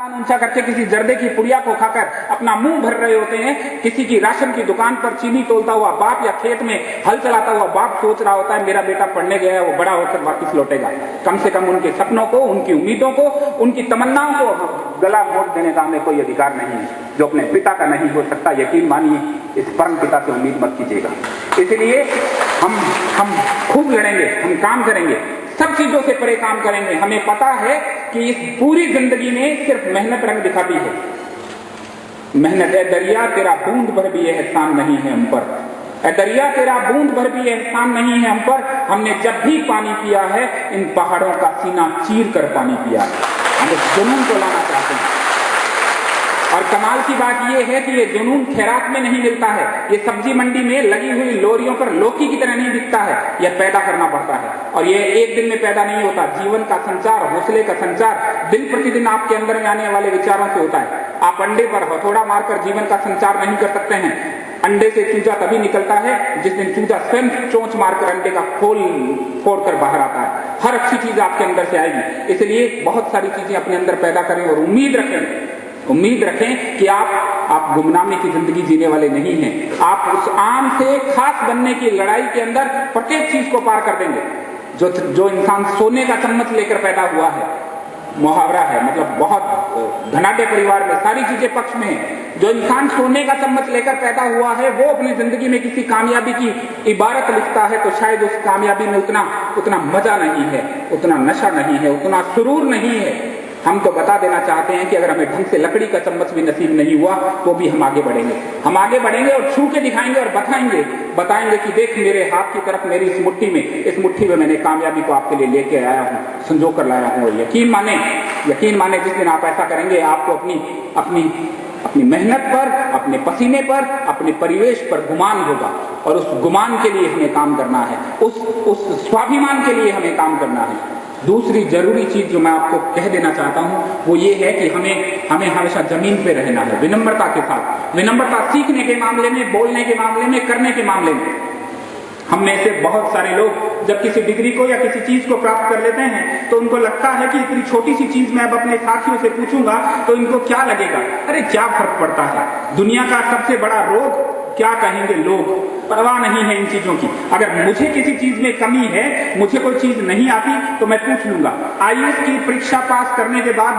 कान ऊंचा करके किसी जर्दे की पुड़िया को खाकर अपना मुंह भर रहे होते हैं, किसी की राशन की दुकान पर चीनी तोलता हुआ बाप या खेत में हल चलाता हुआ बाप सोच रहा होता है मेरा बेटा पढ़ने गया है, वो बड़ा होकर वापस लौटेगा। कम से कम उनके सपनों को, उनकी उम्मीदों को, उनकी तमन्नाओं को गला घोट देने का हमें कोई अधिकार नहीं है। जो अपने पिता का नहीं हो सकता, यकीन मानिए इस परम पिता से उम्मीद मत कीजिएगा। इसलिए हम खूब लड़ेंगे, हम काम करेंगे, सब चीजों से परे काम करेंगे। हमें पता है कि इस पूरी जिंदगी में सिर्फ मेहनत रंग दिखाती है। मेहनत है दरिया तेरा बूंद भर भी एहसान नहीं है हम पर, ए दरिया तेरा बूंद भर भी एहसान नहीं है हम पर। हमने जब भी पानी पिया है इन पहाड़ों का सीना चीर कर पानी पिया है। हम इस जुनून को लाना चाहते हैं। और कमाल की बात यह है कि ये जुनून खैरात में नहीं मिलता है, ये सब्जी मंडी में लगी हुई लोरियों पर लौकी की तरह नहीं दिखता है, यह पैदा करना पड़ता है। और ये एक दिन में पैदा नहीं होता। जीवन का संचार, हौसले का संचार दिन प्रतिदिन आपके अंदर में आने वाले विचारों से होता है। आप अंडे पर हथौड़ा मारकर जीवन का संचार नहीं कर सकते हैं। अंडे से चूजा तभी निकलता है जिस दिन चूजा स्वयं चोंच मारकर अंडे का खोल फोड़कर बाहर आता है। हर अच्छी चीज आपके अंदर से आएगी। इसलिए बहुत सारी चीजें अपने अंदर पैदा करें और उम्मीद रखें कि आप गुमनामी की जिंदगी जीने वाले नहीं हैं। आप उस आम से खास बनने की लड़ाई के अंदर प्रत्येक चीज को पार कर देंगे। जो इंसान सोने का चम्मच लेकर पैदा हुआ है, मुहावरा है, मतलब बहुत धनाढ्य परिवार में सारी चीजें पक्ष में है। जो इंसान सोने का चम्मच लेकर पैदा हुआ है वो अपनी जिंदगी में किसी कामयाबी की इबारत लिखता है तो शायद उस कामयाबी में उतना मजा नहीं है, उतना नशा नहीं है, उतना सुरूर नहीं है। हम तो बता देना चाहते हैं कि अगर हमें ढंग से लकड़ी का चम्मच भी नसीब नहीं हुआ तो भी हम आगे बढ़ेंगे। हम आगे बढ़ेंगे और छू के दिखाएंगे और बताएंगे कि देख मेरे हाथ की तरफ, मेरी इस मुट्ठी में मैंने कामयाबी को आपके लिए लेके आया हूँ, संजो कर लाया हूँ। और यकीन माने जिस दिन आप ऐसा करेंगे आपको अपनी मेहनत पर, अपने पसीने पर, अपने परिवेश पर गुमान होगा। और उस गुमान के लिए हमें काम करना है, उस स्वाभिमान के लिए हमें काम करना है। दूसरी जरूरी चीज जो मैं आपको कह देना चाहता हूं वो ये है कि हमें हमेशा जमीन पे रहना है, विनम्रता के साथ। विनम्रता सीखने के मामले में, बोलने के मामले में, करने के मामले में। हम में से बहुत सारे लोग जब किसी डिग्री को या किसी चीज को प्राप्त कर लेते हैं तो उनको लगता है कि इतनी छोटी सी चीज मैं अब अपने साथियों से पूछूंगा तो इनको क्या लगेगा। अरे क्या फर्क पड़ता है। दुनिया का सबसे बड़ा रोग क्या कहेंगे लोग, परवाह नहीं है इन चीजों की। अगर मुझे किसी चीज में कमी है, मुझे कोई चीज नहीं आती तो मैं पूछ लूंगा। IAS की परीक्षा पास करने के बाद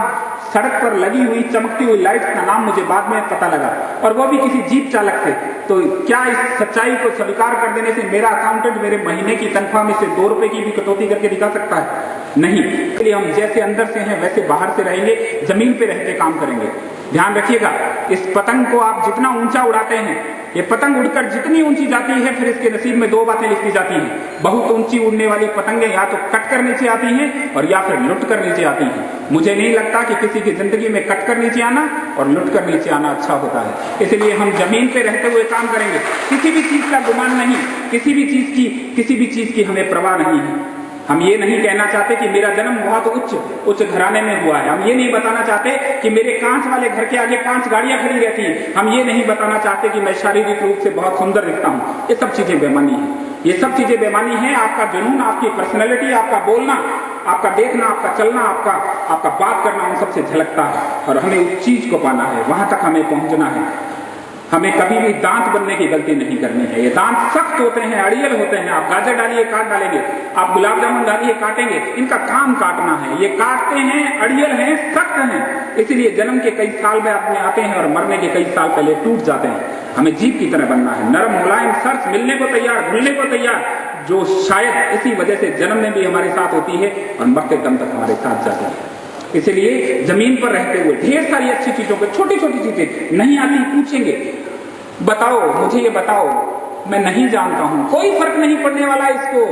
सड़क पर लगी हुई चमकती हुई लाइट्स का नाम मुझे बाद में पता लगा, और वो भी किसी जीप चालक से। तो क्या इस सच्चाई को स्वीकार कर देने से मेरा अकाउंटेंट मेरे महीने की तनख्वाह में से 2 रुपए की भी कटौती करके दिखा सकता है? नहीं। इसलिए हम जैसे अंदर से हैं वैसे बाहर से रहेंगे, जमीन पे रहते काम करेंगे। ध्यान रखिएगा, इस पतंग को आप जितना ऊंचा उड़ाते हैं, ये पतंग उड़कर जितनी ऊंची जाती है फिर इसके नसीब में 2 बातें लिखी जाती हैं। बहुत ऊंची उड़ने वाली पतंगें या तो कट कर नीचे आती हैं और या फिर लुट कर नीचे आती हैं। मुझे नहीं लगता कि किसी की जिंदगी में कट कर नीचे आना और लुट कर नीचे आना अच्छा होता है। इसलिए हम जमीन पे रहते हुए काम करेंगे। किसी भी चीज का गुमान नहीं, किसी भी चीज की हमें परवाह नहीं है। हम ये नहीं कहना चाहते कि मेरा जन्म बहुत उच्च घराने में हुआ है। हम ये नहीं बताना चाहते कि मेरे कांच वाले घर के आगे 5 गाड़ियां खड़ी रहती हैं। हम ये नहीं बताना चाहते कि मैं शारीरिक रूप से बहुत सुंदर दिखता हूँ। ये सब चीजें बेमानी है, ये सब चीजें बेमानी है। आपका जुनून, आपकी पर्सनैलिटी, आपका बोलना, आपका देखना, आपका चलना, आपका बात करना उन सबसे झलकता है। और हमें उस चीज को पाना है, वहां तक हमें पहुंचना है। हमें कभी भी दांत बनने की गलती नहीं करनी है। ये दांत सख्त होते हैं, अड़ियल होते हैं। आप गाजर डालिए काट डालेंगे, आप गुलाब जामुन डालिए काटेंगे। इनका काम काटना है। ये काटते हैं, अड़ियल हैं, सख्त हैं। इसलिए जन्म के कई साल में अपने आते हैं और मरने के कई साल पहले टूट जाते हैं। हमें जीभ की तरह बनना है, नरम मुलायम, सर्च मिलने को तैयार, भूलने को तैयार, जो शायद इसी वजह से जन्म में भी हमारे साथ होती है और मरते दम तक हमारे साथ जाती है। इसलिए जमीन पर रहते हुए ढेर सारी अच्छी चीजों को, छोटी छोटी चीजें नहीं आती, पूछेंगे, बताओ मुझे, ये बताओ, मैं नहीं जानता हूं। कोई फर्क नहीं पड़ने वाला। इसको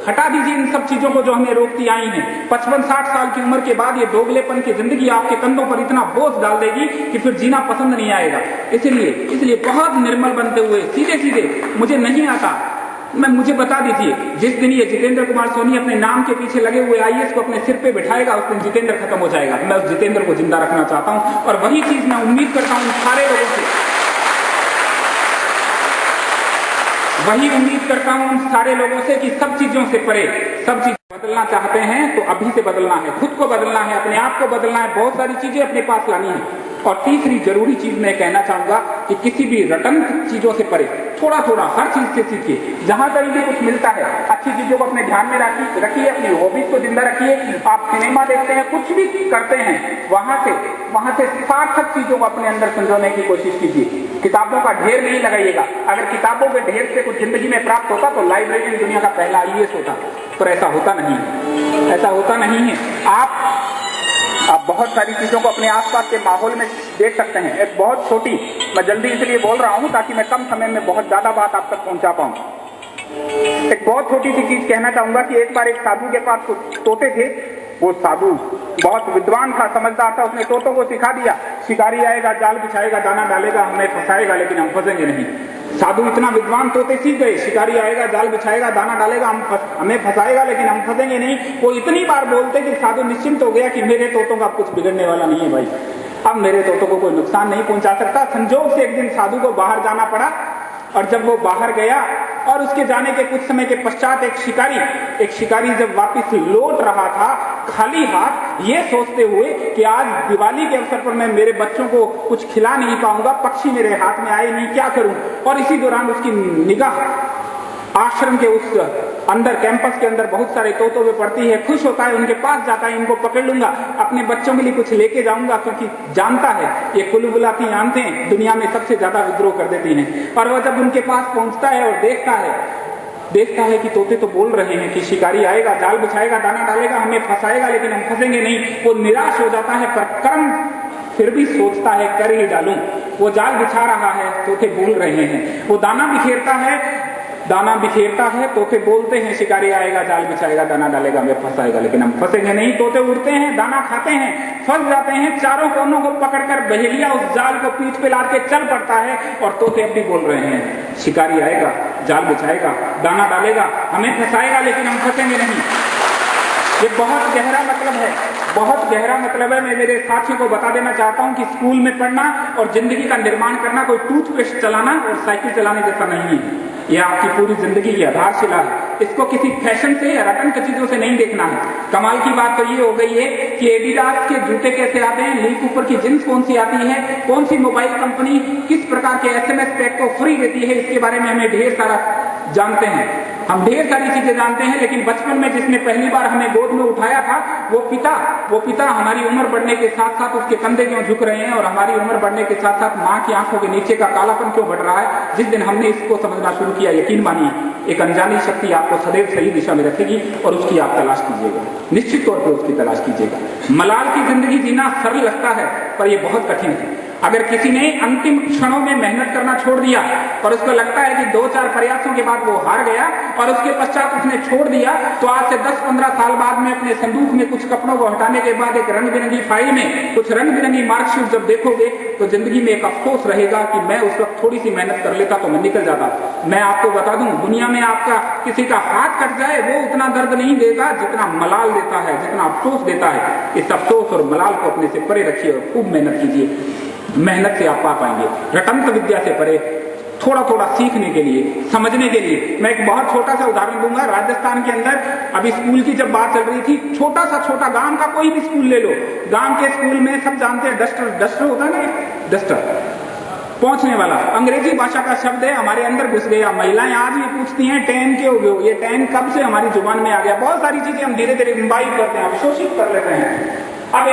हटा दीजिए, इन सब चीजों को जो हमें रोकती आई हैं। 55-60 साल की उम्र के बाद ये दोगलेपन की जिंदगी आपके कंधों पर इतना बोझ डाल देगी कि फिर जीना पसंद नहीं आएगा। इसलिए बहुत निर्मल बनते हुए सीधे सीधे, मुझे नहीं आता, मुझे बता दीजिए। जिस दिन ये जितेंद्र कुमार सोनी अपने नाम के पीछे लगे हुए IAS को अपने सिर पे बिठाएगा, उस दिन जितेंद्र खत्म हो जाएगा। मैं उस जितेंद्र को जिंदा रखना चाहता हूं और वही चीज मैं उम्मीद करता हूं सारे लोगों से, वही उम्मीद करता हूं उन सारे लोगों से कि सब चीजों से परे, सब चीज बदलना चाहते हैं तो अभी से बदलना है, खुद को बदलना है, अपने आप को बदलना है, बहुत सारी चीजें अपने पास लानी है। और तीसरी जरूरी चीज मैं कहना चाहूंगा कि किसी भी रटन चीजों से परे थोड़ा थोड़ा हर चीज से सीखिए। जहां कहीं भी कुछ मिलता है अच्छी चीजों को अपने ध्यान में रखिए, अपनी हॉबीज को जिंदा रखिए। आप सिनेमा देखते हैं, कुछ भी करते हैं, वहां से सार्थक चीजों को अपने अंदर संजोने की कोशिश कीजिए। किताबों का ढेर नहीं लगाइएगा। अगर किताबों के ढेर से कुछ जिंदगी में प्राप्त होता तो लाइब्रेरियन दुनिया का पहला IAS होता, पर ऐसा होता नहीं है, ऐसा होता नहीं है। आप बहुत सारी चीजों को अपने आसपास के माहौल में देख सकते हैं। एक बहुत छोटी, मैं जल्दी इसलिए बोल रहा हूं ताकि मैं कम समय में बहुत ज्यादा बात आप तक पहुंचा पाऊं। एक बहुत छोटी सी चीज कहना चाहूंगा कि एक बार एक साधु के पास तोते थे। वो साधु बहुत विद्वान था, समझदार था। उसने तोतों को सिखा दिया, शिकारी आएगा, जाल बिछाएगा, दाना डालेगा, हमें फंसाएगा, लेकिन हम फंसेंगे नहीं। साधु इतना विद्वान, तोते सीख गए, शिकारी आएगा, जाल बिछाएगा, दाना डालेगा, हमें फंसाएगा, लेकिन हम फंसेंगे नहीं। वो इतनी बार बोलते कि साधु निश्चिंत हो गया कि मेरे तोतों का कुछ बिगड़ने वाला नहीं है भाई, अब मेरे तोतों को कोई नुकसान नहीं पहुंचा सकता। संजोग से एक दिन साधु को बाहर जाना पड़ा, और जब वो बाहर गया और उसके जाने के कुछ समय के पश्चात एक शिकारी जब वापस लौट रहा था खाली हाथ, ये सोचते हुए कि आज दिवाली के अवसर पर मैं मेरे बच्चों को कुछ खिला नहीं पाऊंगा, पक्षी मेरे हाथ में आए नहीं, क्या करूं। और इसी दौरान उसकी निगाह आश्रम के उस अंदर, कैंपस के अंदर बहुत सारे तोतों पे पड़ती है। खुश होता है, उनके पास जाता है, इनको पकड़ लूंगा, अपने बच्चों के लिए कुछ लेके जाऊंगा, क्योंकि जानता है ये कुलबुलाती आंतें दुनिया में सबसे ज्यादा विद्रोह कर देती हैं। और वह जब उनके पास पहुंचता है और देखता है कि तोते तो बोल रहे हैं कि शिकारी आएगा, जाल बिछाएगा, दाना डालेगा, हमें फंसाएगा, लेकिन हम फंसेंगे नहीं। वो निराश हो जाता है, पर कर्म फिर भी सोचता है कर ही डालूं। वो जाल बिछा रहा है, तोते बोल रहे हैं। वो दाना बिखेरता है, तोते बोलते हैं शिकारी आएगा, जाल बिछाएगा, दाना डालेगा, हमें फंसाएगा, लेकिन हम फंसेंगे नहीं। तोते उड़ते हैं, दाना खाते हैं, फंस जाते हैं, चारों कोनों को पकड़कर बहेलिया उस जाल को पीठ पे लाद के चल पड़ता है, और तोते अब भी बोल रहे हैं शिकारी आएगा, जाल बिछाएगा, दाना डालेगा, हमें फंसाएगा, लेकिन हम फंसेंगे नहीं। ये बहुत गहरा मतलब है, बहुत गहरा मतलब है। मैं मेरे साथियों को बता देना चाहता हूं कि स्कूल में पढ़ना और जिंदगी का निर्माण करना कोई टूथपेस्ट चलाना और साइकिल चलाने जैसा नहीं है। यह आपकी पूरी जिंदगी की आधारशिला है। इसको किसी फैशन से या रटन की चीजों से नहीं देखना है। कमाल की बात तो ये हो गई है कि एडिडास के जूते कैसे आते हैं, ली कूपर की जींस कौन सी आती है, कौन सी मोबाइल कंपनी किस प्रकार के SMS पैक को फ्री देती है, इसके बारे में हमें ढेर सारा जानते हैं। हम ढेर सारी चीजें जानते हैं, लेकिन बचपन में जिसने पहली बार हमें गोद में उठाया था वो पिता हमारी उम्र बढ़ने के साथ साथ उसके कंधे क्यों झुक रहे हैं, और हमारी उम्र बढ़ने के साथ साथ माँ की आंखों के नीचे का कालापन क्यों बढ़ रहा है। जिस दिन हमने इसको समझना शुरू किया, यकीन मानिए एक अनजानी शक्ति आपको सदैव सही दिशा में रखेगी, और उसकी आप तलाश कीजिएगा, निश्चित तौर पर उसकी तलाश कीजिएगा। मलाल की जिंदगी जीना सरल लगता है, पर यह बहुत कठिन है। अगर किसी ने अंतिम क्षणों में मेहनत करना छोड़ दिया और उसको लगता है कि 2-4 प्रयासों के बाद वो हार गया और उसके पश्चात उसने छोड़ दिया, तो आज से 10-15 साल बाद में अपने संदूक में कुछ कपड़ों को हटाने के बाद एक रंग बिरंगी फाइल में कुछ रंग बिरंगी मार्कशीट जब देखोगे तो जिंदगी में एक अफसोस रहेगा कि मैं उस वक्त थोड़ी सी मेहनत कर लेता तो मैं निकल जाता। मैं आपको बता दूं, दुनिया में आपका किसी का हाथ कट जाए वो उतना दर्द नहीं देगा जितना मलाल देता है, जितना अफसोस देता है। इस अफसोस और मलाल को अपने से परे रखिए और खूब मेहनत कीजिए। मेहनत से आप पा पाएंगे। रटंत विद्या से परे थोड़ा थोड़ा सीखने के लिए, समझने के लिए मैं एक बहुत छोटा सा उदाहरण दूंगा। राजस्थान के अंदर अभी स्कूल की जब बात चल रही थी, छोटा गांव का कोई भी स्कूल ले लो, गांव के स्कूल में सब जानते हैं डस्टर होता है ना, डस्टर पहुंचने वाला, अंग्रेजी भाषा का शब्द है, हमारे अंदर घुस गया। महिलाएं आज भी पूछती हैं टैन क्यों हो गए, ये टैन कब से हमारी जुबान में आ गया। बहुत सारी चीजें हम धीरे धीरे इम्बाइब करते हैं, अवशोषित कर लेते हैं। अब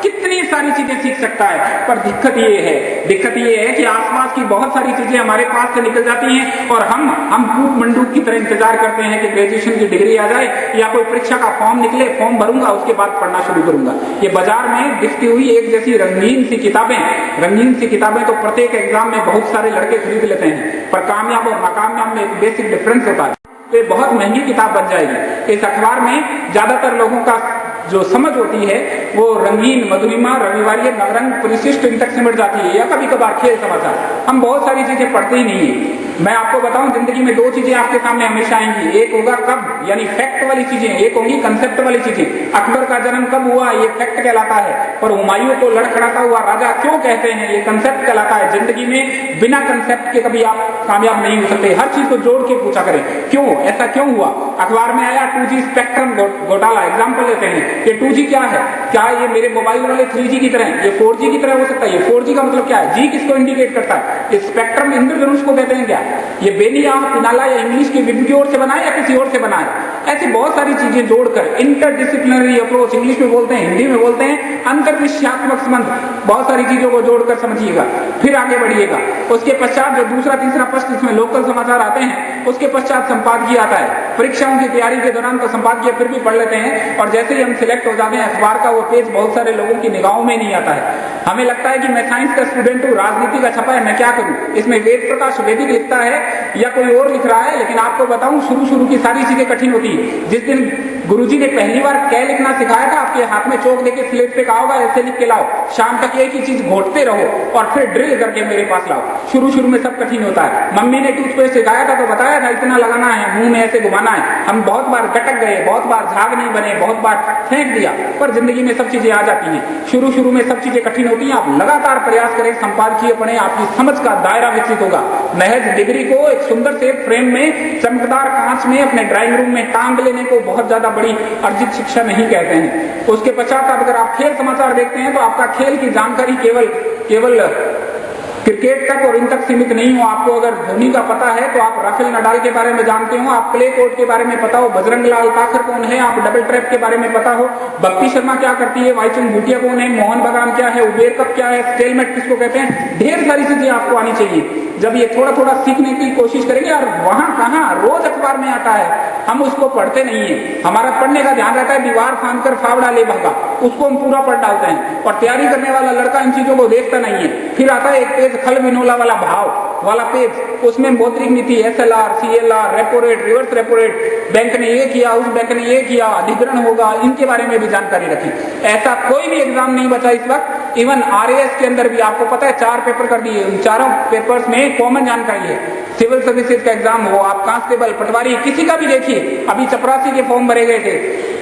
कितनी सारी चीजें सीख सकता है, पर दिक्कत ये है कि आसपास की बहुत सारी चीजें हमारे पास से निकल जाती हैं और हम भूख मंडूक की तरह इंतजार करते हैं कि ग्रेजुएशन की डिग्री आ जाए या कोई परीक्षा का फॉर्म निकले, फॉर्म भरूंगा, उसके बाद पढ़ना शुरू करूंगा। ये बाजार में दिखती हुई एक जैसी रंगीन सी किताबें तो प्रत्येक एग्जाम में बहुत सारे लड़के खरीद लेते हैं, पर कामयाब और नाकामयाब में एक बेसिक डिफरेंस होता है। तो बहुत महंगी किताब बन जाएगी। इस अखबार में ज्यादातर लोगों का जो समझ होती है वो रंगीन मधुरिमा रविवार नवरंग परिशिष्ट इन तक सिमट जाती है, या कभी कभार खेल समाचार। हम बहुत सारी चीजें पढ़ते ही नहीं है। मैं आपको बताऊं, जिंदगी में दो चीजें आपके सामने हमेशा आएंगी, एक होगा कब यानी फैक्ट वाली चीजें, एक होंगी कंसेप्ट वाली चीजें। अकबर का जन्म कब हुआ ये फैक्ट कहलाता है, पर हुमायूं को लड़खड़ाता हुआ राजा क्यों कहते हैं ये कंसेप्ट कहलाता है। जिंदगी में बिना कंसेप्ट के कभी आप कामयाब नहीं हो सकते, हर चीज को जोड़ के पूछा करें क्यों, ऐसा क्यों हुआ। अखबार में आया 2G स्पेक्ट्रम घोटाला, एग्जाम्पल लेते हैं कि 2G क्या है, क्या ये मेरे मोबाइल वाले 3G की तरह, ये 4G की तरह हो सकता है। ये 4G का मतलब क्या है, जी किसको इंडिकेट करता है, स्पेक्ट्रम इंद्रधनुष को कहते हैं क्या, ये बेनिया पिनाला या इंग्लिश की विद की ओर से बना है या किसी और से बना है। ऐसी बहुत सारी चीजें जोड़कर इंटरडिसिप्लिनरी अप्रोच, इंग्लिश में बोलते हैं, हिंदी में बोलते हैं अंतर्विषयात्मक संबंध, बहुत सारी चीजों को जोड़कर समझिएगा, फिर आगे बढ़िएगा। उसके पश्चात जो दूसरा तीसरा प्रश्न इसमें लोकल समाचार आते हैं, उसके पश्चात संपादकीय आता है। परीक्षाओं की तैयारी के दौरान तो संपादकीय फिर भी पढ़ लेते हैं, और जैसे ही हम सिलेक्ट हो जाते हैं अखबार का वो पेज बहुत सारे लोगों की निगाहों में नहीं आता है। हमें लगता है कि मैं साइंस का स्टूडेंट हूँ, राजनीति का छपा है, मैं क्या करूं, इसमें वेद प्रकाश वैदिक लिखता है या कोई और लिख रहा है। लेकिन आपको बताऊं, शुरू की सारी चीजें कठिन होती है। जिस दिन गुरुजी ने पहली बार क्या लिखना सिखाया था, आपके हाथ में चौक देके स्लेट पे कहा होगा ऐसे लिख के लाओ, शाम तक एक ही चीज घोटते रहो और फिर ड्रिल करके मेरे पास लाओ। शुरू में सब कठिन होता है। मम्मी ने टूथपेस्ट सिखाया था तो बताया था इतना लगाना है, मुंह में ऐसे घुमाना है। हम बहुत बार गटक गए, बहुत बार झाग नहीं बने, बहुत बार फेंक दिया, पर जिंदगी में सब चीजें आ जाती हैं। शुरू में सब चीजें कठिन होती हैं। आप लगातार प्रयास करें, संपादकीय पढ़ें, आपकी समझ का दायरा विकसित होगा। महज डिग्री को एक सुंदर से फ्रेम में चमकदार कांच में अपने ड्राइंग रूम में टांग लेने को बहुत ज्यादा बड़ी अर्जित शिक्षा नहीं कहते हैं। उसके पश्चात अगर आप खेल समाचार देखते हैं तो आपका खेल की जानकारी केवल क्रिकेट तक और इन तक सीमित नहीं हो। आपको अगर धोनी का पता है तो आप राफेल नडाल के बारे में जानते हो, आप क्ले कोर्ट के बारे में पता हो, बजरंग लाल ताखर कौन है, आप डबल ट्रैप के बारे में पता हो, भक्ति शर्मा क्या करती है, वाईचुंग भूटिया कौन है, मोहन बगान क्या है, उबेर कप क्या है, स्टेलमेट किसको कहते हैं, ढेर सारी चीजें आपको आनी चाहिए। जब ये थोड़ा सीखने की कोशिश करेंगे, और वहां कहां रोज अखबार में आता है, हम उसको पढ़ते नहीं है। हमारा पढ़ने का ध्यान रहता है दीवार फांद कर फावड़ा ले भागा, उसको हम पूरा पढ़ डालते हैं। और तैयारी करने वाला लड़का इन चीजों को देखता नहीं है। फिर आता है एक पेज खल विनोला वाला भाव वाला पेज, उसमें मौद्रिक नीति, SLR, CLR, repo rate, reverse repo rate, bank ने ये किया, उस बैंक ने ये किया, अधिग्रहण होगा, इनके बारे में भी जानकारी रखी। ऐसा कोई भी एग्जाम नहीं बचा इस वक्त। इवन RAS के अंदर भी आपको पता है 4 पेपर कर दिए, उन चारों पेपर्स में कॉमन जानकारी है। सिविल सर्विसेज का एग्जाम हो, आप कांस्टेबल, पटवारी, किसी का भी देखिए, अभी चपरासी के फॉर्म भरे गए थे,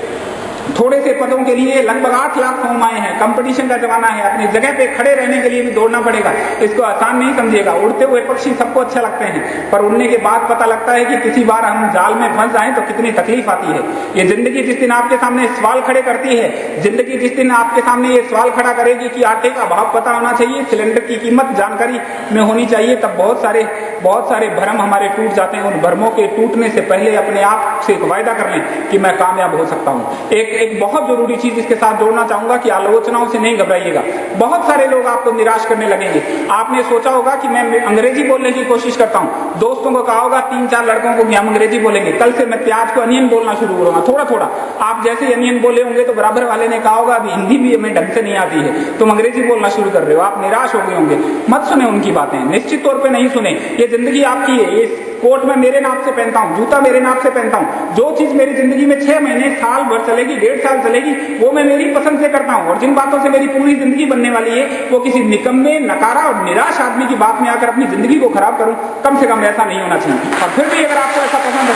थोड़े से पदों के लिए लगभग 8 लाख फॉर्म आए हैं। कंपटीशन का जमाना है, अपनी जगह पे खड़े रहने के लिए भी दौड़ना पड़ेगा। इसको आसान नहीं समझिएगा। उड़ते हुए पक्षी सबको अच्छे लगते हैं, पर उड़ने के बाद पता लगता है कि किसी बार हम जाल में फंस जाएं तो कितनी तकलीफ आती है। ये जिंदगी जिस दिन आपके सामने सवाल खड़े करती है, जिंदगी जिस दिन आपके सामने ये सवाल खड़ा करेगी कि आटे का भाव पता होना चाहिए, सिलेंडर की कीमत जानकारी में होनी चाहिए, तब बहुत सारे भ्रम हमारे टूट जाते हैं। उन भ्रमों के टूटने से पहले अपने आप से एक वायदा कर लें कि मैं कामयाब हो सकता हूँ। एक बहुत जरूरी चीज इसके साथ जोड़ना चाहूंगा कि आलोचनाओं से नहीं घबराइएगा। बहुत सारे लोग आपको निराश करने लगेंगे। आपने सोचा होगा कि मैं अंग्रेजी बोलने की कोशिश करता हूँ, दोस्तों को कहा होगा 3-4 लड़कों को कि हम अंग्रेजी बोलेंगे, कल से मैं प्याज को अनियन बोलना शुरू करूंगा, थोड़ा। आप जैसे अनियन बोले होंगे तो बराबर वाले ने कहा होगा अभी हिंदी भी हमें ढंग से नहीं आती है, तुम अंग्रेजी बोलना शुरू कर रहे हो। आप निराश हो गए होंगे। मत सुने उनकी बातें, निश्चित तौर पर नहीं सुने। ये जिंदगी आपकी है। ये कोट में मेरे नाप से पहनता हूँ, जूता मेरे नाप से पहनता हूँ। जो चीज मेरी जिंदगी में 6 महीने, साल भर चलेगी, 1.5 साल चलेगी, वो मैं मेरी पसंद से करता हूँ। और जिन बातों से मेरी पूरी जिंदगी बनने वाली है, वो किसी निकम्मे, नकारा और निराश आदमी की बात में आकर अपनी जिंदगी को खराब करूं, कम से कम ऐसा नहीं होना चाहिए। और फिर भी अगर आपको ऐसा पसंद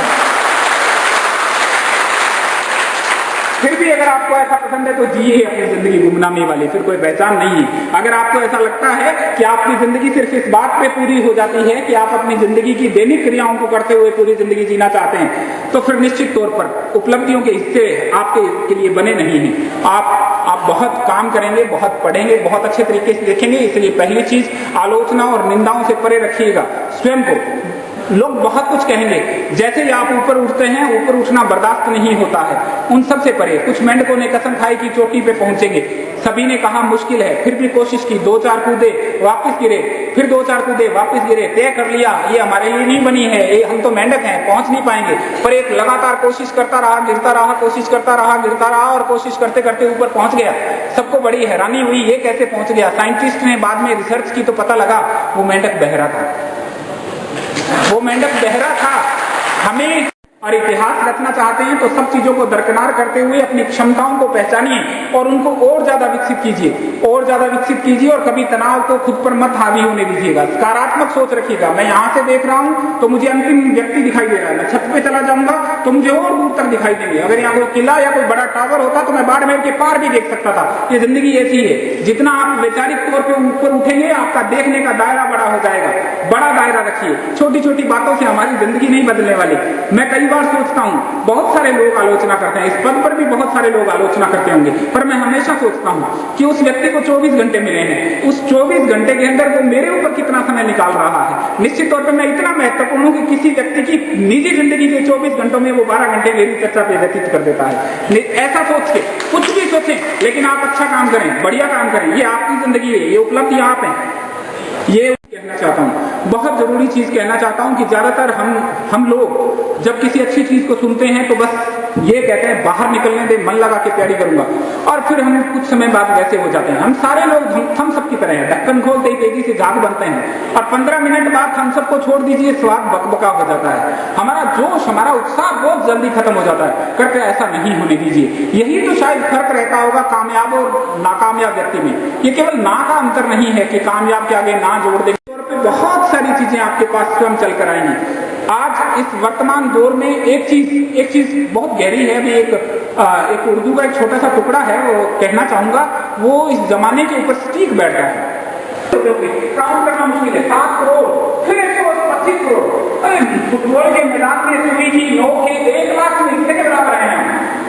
है तो जिए अपनी जिंदगी गुमनामी वाली, फिर कोई पहचान नहीं है। अगर आपको ऐसा लगता है कि आपकी जिंदगी सिर्फ इस बात पे पूरी हो जाती है कि आप अपनी जिंदगी की दैनिक क्रियाओं को करते हुए पूरी जिंदगी जीना चाहते हैं, तो फिर निश्चित तौर पर उपलब्धियों के हिस्से आपके लिए बने नहीं हैं। आप बहुत काम करेंगे, बहुत पढ़ेंगे, बहुत अच्छे तरीके से देखेंगे। इसलिए पहली चीज, आलोचना और निंदाओं से परे रखिएगा स्वयं को। लोग बहुत कुछ कहेंगे, जैसे ही आप ऊपर उठते हैं, ऊपर उठना बर्दाश्त नहीं होता है। उन सब से परे, कुछ मेंढकों ने कसम खाई कि चोटी पे पहुंचेंगे। सभी ने कहा मुश्किल है, फिर भी कोशिश की, 2-4 कूदे, वापस गिरे, फिर 2-4 कूदे, वापस गिरे, तय कर लिया ये हमारे लिए नहीं बनी है, ये हम तो मेंढक हैं, पहुंच नहीं पाएंगे। पर एक लगातार कोशिश करता रहा, गिरता रहा, कोशिश करता रहा, गिरता रहा, और कोशिश करते करते ऊपर पहुंच गया। सबको बड़ी हैरानी हुई, ये कैसे पहुंच गया। साइंटिस्ट ने बाद में रिसर्च की तो पता लगा वो मेंढक बहरा था। वो मेंढक बहरा था। हमें और इतिहास रचना चाहते हैं तो सब चीजों को दरकिनार करते हुए अपनी क्षमताओं को पहचानिए और उनको और ज्यादा विकसित कीजिए, और ज्यादा विकसित कीजिए, और कभी तनाव को खुद पर मत हावी होने दीजिएगा। सकारात्मक सोच रखिएगा। मैं यहाँ से देख रहा हूँ तो मुझे अंतिम व्यक्ति दिखाई दे रहा है, मैं छत पे चला जाऊंगा तो मुझे और दूर तक दिखाई देंगे। अगर यहाँ कोई किला या कोई बड़ा टावर होता तो मैं बाड़मेर के पार भी देख सकता था। ये जिंदगी ऐसी है, जितना आप वैचारिक तौर पर ऊपर उठेंगे आपका देखने का दायरा बड़ा हो जाएगा। बड़ा दायरा रखिए, छोटी छोटी बातों से हमारी जिंदगी नहीं बदलने वाली। मैं कई बार सोचता हूँ, बहुत सारे लोग आलोचना करते हैं, इस पद पर भी बहुत सारे लोग आलोचना करते होंगे, पर मैं हमेशा सोचता हूँ कि उस व्यक्ति को 24 घंटे मिले हैं, उस 24 घंटे के अंदर वो मेरे ऊपर कितना समय निकाल रहा है। निश्चित तौर पर मैं इतना महत्वपूर्ण हूँ कि किसी व्यक्ति की निजी जिंदगी के 24 घंटों में वो 12 घंटे मेरी चर्चा पे व्यतीत कर देता है। ऐसा सोच के कुछ भी सोचें, लेकिन आप अच्छा काम करें, बढ़िया काम करें। ये आपकी जिंदगी है, ये उपलब्धि आप है। ये कहना चाहता हूँ, बहुत जरूरी चीज कहना चाहता हूँ कि ज्यादातर हम लोग जब किसी अच्छी चीज को सुनते हैं तो बस ये कहते हैं बाहर निकलने दे, मन लगा के तैयारी करूंगा, और फिर हम कुछ समय बाद वैसे हो जाते हैं। हम सारे लोग हम सब की तरह हैं, ढक्कन खोलते ही तेजी से झाग बनते हैं और 15 मिनट बाद हम सबको छोड़ दीजिए, स्वाद बकबका हो जाता है। हमारा जोश, हमारा उत्साह बहुत जल्दी खत्म हो जाता है। कृपया ऐसा नहीं होने दीजिए। यही तो शायद फर्क रहता होगा कामयाब और नाकामयाब व्यक्ति में। ये केवल ना का अंतर नहीं है कि कामयाब के आगे ना जोड़ देंगे, बहुत सारी चीजें आपके पास स्वयं चल कर आएंगी। आज इस वर्तमान दौर में एक चीज बहुत गहरी है। अभी एक उर्दू का एक छोटा सा टुकड़ा है, वो कहना चाहूंगा, वो इस जमाने के ऊपर स्टीक बैठ रहा है। काउंट करना मुश्किल है, 7 करोड़, फिर 125 करोड़। अरे फुटबॉल के मैदान में सुई की नोक के 1 लाख में हिस्से के बराबर है।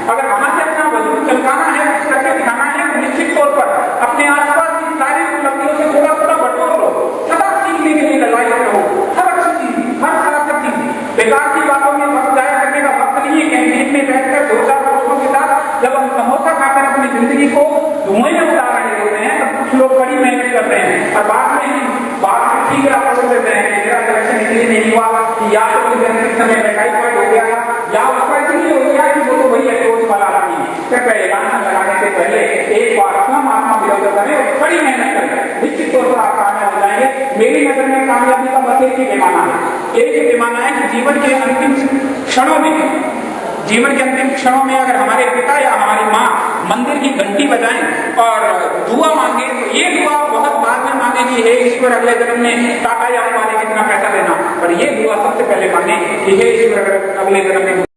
अगर वहां से अपना वजूद चमकाना है, कुछ करके दिखाना है, तो निश्चित तौर पर अपने आसपास की सारी उपलब्धियों से थोड़ा थोड़ा बटोर लो। सदा सीखने के लिए लड़ाई रहो, हर अच्छी चीज, हर सार्थक चीज। बेकार की बातों में वक्त जाया करने का वक्त नहीं है। कैंटीन में बैठकर 2-4 दोस्तों के साथ जब हम समोसा खाकर अपनी जिंदगी को धुएं में उड़ा रहे होते हैं, तब कुछ लोग बड़ी मेहनत करते हैं और बाद में ठीक रास्ते देते हैं कि मेरा कलेक्शन इसलिए नहीं हुआ कि या तो समय में टाइफाइड हो गया या उसका इसलिए हो गया कि वो तो वही अप्रोच वाला आदमी है। कृपया ऐलान लगाने से पहले एक बार स्वयं आत्मा विरोध करें और बड़ी मेहनत करें, निश्चित तौर पर आप कामयाब हो जाएंगे। मेरी नजर में कामयाबी का बस एक ही पैमाना है, एक ही पैमाना है कि जीवन के अंतिम क्षणों में अगर हमारे पिता या हमारी माँ मंदिर की घंटी बजाएं और दुआ मांगे, तो ये दुआ बहुत बाद में मांगेगी, हे ईश्वर अगले जन्म में टाटा या अंबानी कितना पैसा देना, पर ये दुआ सबसे पहले मांगे कि हे ईश्वर अगले जन्म में